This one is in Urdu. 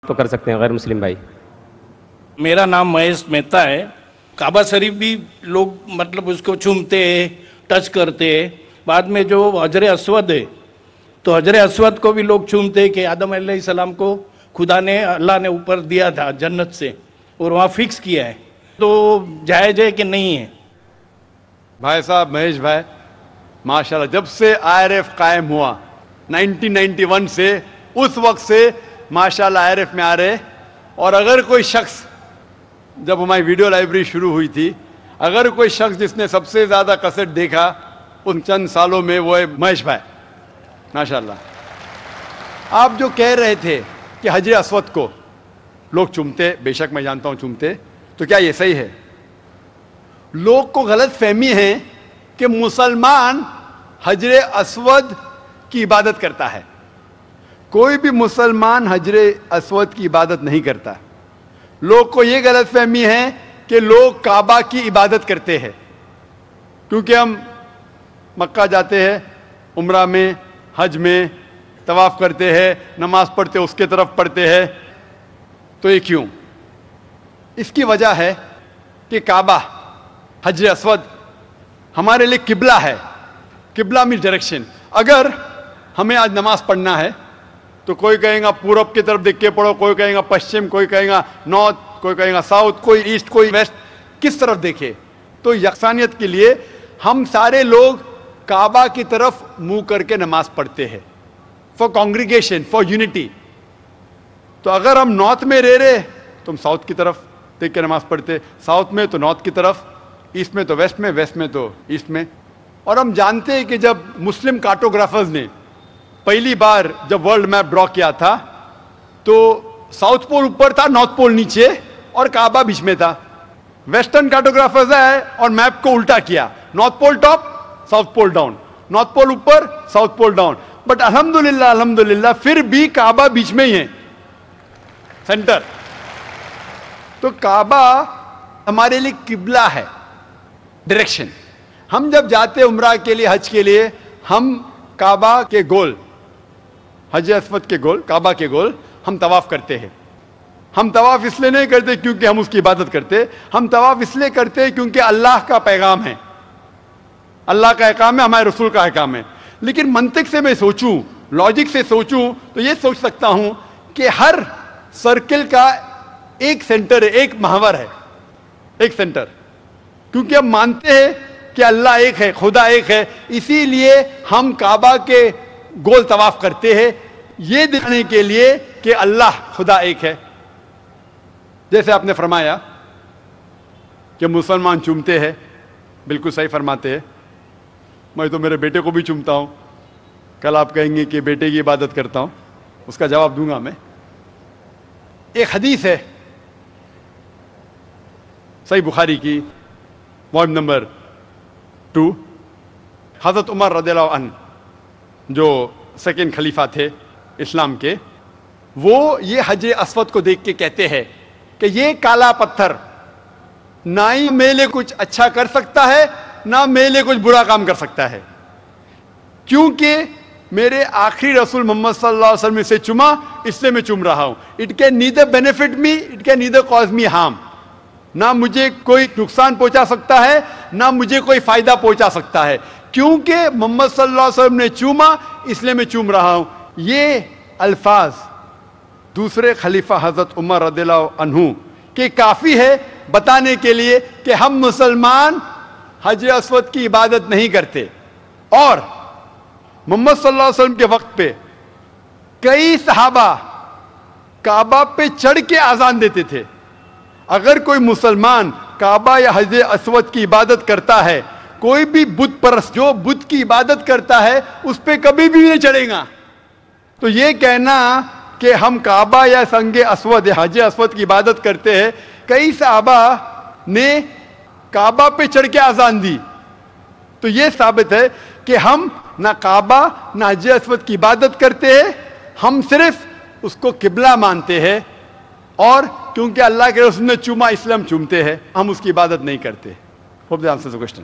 تو کر سکتے ہیں غیر مسلم بھائی. میرا نام مہیش مہتا ہے. کعبہ شریف بھی لوگ مطلب اس کو چومتے ہیں, ٹچ کرتے ہیں. بعد میں جو حجر اسود ہے تو حجر اسود کو بھی لوگ چومتے ہیں کہ آدم علیہ السلام کو خدا نے, اللہ نے اوپر دیا تھا جنت سے اور وہاں فکس کیا ہے, تو جائز ہے کہ نہیں ہے؟ بھائی صاحب مہیش بھائی, ماشاءاللہ جب سے IRF قائم ہوا 1991 سے اس وقت سے ماشاءاللہ IRF میں آ رہے. اور اگر کوئی شخص, جب ہماری ویڈیو لائبریری شروع ہوئی تھی, اگر کوئی شخص جس نے سب سے زیادہ کیسٹ دیکھا ان چند سالوں میں وہ ہے مہیش بھائی ماشاءاللہ. آپ جو کہہ رہے تھے کہ حجر اسود کو لوگ چومتے, بے شک میں جانتا ہوں چومتے, تو کیا یہ صحیح ہے؟ لوگ کو غلط فہمی ہے کہ مسلمان حجر اسود کی عبادت کرتا ہے. کوئی بھی مسلمان حجر اسود کی عبادت نہیں کرتا. لوگ کو یہ غلط فہمی ہے کہ لوگ کعبہ کی عبادت کرتے ہیں, کیونکہ ہم مکہ جاتے ہیں, عمرہ میں, حج میں طواف کرتے ہیں, نماز پڑھتے اس کے طرف پڑھتے ہیں. تو یہ کیوں؟ اس کی وجہ ہے کہ کعبہ, حجر اسود ہمارے لیے قبلہ ہے. قبلہ مینس ڈائریکشن. اگر ہمیں آج نماز پڑھنا ہے تو کوئی کہے گا پورب کی طرف دیکھ کے پڑھو, کوئی کہے گا پشچم, کوئی کہے گا نارتھ, کوئی کہے گا ساؤتھ, کوئی ایسٹ, کوئی ویسٹ, کس طرف دیکھے. تو یکسانیت کے لیے ہم سارے لوگ کعبہ کی طرف منہ کر کے نماز پڑھتے ہیں, فار کانگریگیشن, فار یونٹی. تو اگر ہم نارتھ میں رہ رہے تو ہم ساؤتھ کی طرف دیکھ کے نماز پڑھتے, ساؤتھ میں تو نارتھ کی طرف, ایسٹ میں تو ویسٹ میں, ویسٹ میں تو ایسٹ میں. اور ہم جانتے ہیں کہ جب مسلم کارٹوگرافرز نے پہلی بار جب ورلڈ میپ ڈرا کیا تھا تو ساؤتھ پول اوپر تھا, نارتھ پول نیچے, اور کعبہ بیچ میں تھا. ویسٹرن کارٹوگرافرز آئے اور میپ کو الٹا کیا, north pole top, south pole down, north pole اوپر, ساؤتھ پول ڈاؤن. بٹ الحمدللہ پھر بھی کعبہ بیچ میں ہی ہے, سینٹر. تو کعبہ ہمارے لیے قبلہ ہے, ڈائریکشن. ہم جب جاتے عمرہ کے لیے, حج کے لیے, ہم کعبہ کے گول, حجر اسود کے گول, کعبہ کے گول ہم طواف کرتے ہیں. ہم طواف اس لیے نہیں کرتے کیونکہ ہم اس کی عبادت کرتے, ہم طواف اس لیے کرتے ہیں کیونکہ اللہ کا پیغام ہے, اللہ کا احکام ہے, ہمارے رسول کا احکام ہے. لیکن منطق سے میں سوچوں, لاجک سے سوچوں تو یہ سوچ سکتا ہوں کہ ہر سرکل کا ایک سینٹر ہے, ایک محور ہے, ایک سینٹر. کیونکہ ہم مانتے ہیں کہ اللہ ایک ہے, خدا ایک ہے, اسی لیے ہم کعبہ کے گول طواف کرتے ہیں, یہ دکھانے کے لیے کہ اللہ خدا ایک ہے. جیسے آپ نے فرمایا کہ مسلمان چومتے ہیں, بالکل صحیح فرماتے ہیں. میں تو میرے بیٹے کو بھی چومتا ہوں. کل آپ کہیں گے کہ بیٹے کی عبادت کرتا ہوں, اس کا جواب دوں گا میں. ایک حدیث ہے صحیح بخاری کی, والیوم نمبر 2, حضرت عمر رضی اللہ عنہ جو سیکنڈ خلیفہ تھے اسلام کے, وہ یہ حجر اسود کو دیکھ کے کہتے ہیں کہ یہ کالا پتھر نہ ہی میرے لیے کچھ اچھا کر سکتا ہے, نہ میرے لیے کچھ برا کام کر سکتا ہے, کیونکہ میرے آخری رسول محمد صلی اللہ علیہ وسلم سے چوما, اس سے میں چوم رہا ہوں. It can neither benefit me, it can neither cause me harm. نہ مجھے کوئی نقصان پہنچا سکتا ہے, نہ مجھے کوئی فائدہ پہنچا سکتا ہے, کیونکہ محمد صلی اللہ علیہ وسلم نے چوما, اس لیے میں چوم رہا ہوں. یہ الفاظ دوسرے خلیفہ حضرت عمر رضی اللہ عنہ کہ کافی ہے بتانے کے لیے کہ ہم مسلمان حجر اسود کی عبادت نہیں کرتے. اور محمد صلی اللہ علیہ وسلم کے وقت پہ کئی صحابہ کعبہ پہ چڑھ کے اذان دیتے تھے. اگر کوئی مسلمان کعبہ یا حجر اسود کی عبادت کرتا ہے, کوئی بھی بت پرست جو بت کی عبادت کرتا ہے اس پہ کبھی بھی نہیں چڑھے گا. تو یہ کہنا کہ ہم کعبہ یا سنگ اسود یا حجر اسود کی عبادت کرتے ہیں, کئی صحابہ نے کعبہ پہ چڑھ کے اذان دی, تو یہ ثابت ہے کہ ہم نہ کعبہ نہ حجر اسود کی عبادت کرتے ہیں, ہم صرف اس کو قبلہ مانتے ہیں. اور کیونکہ اللہ کے رسول نے چوما اس لیے ہم چومتے ہیں, ہم اس کی عبادت نہیں کرتے. Hope that answers the question.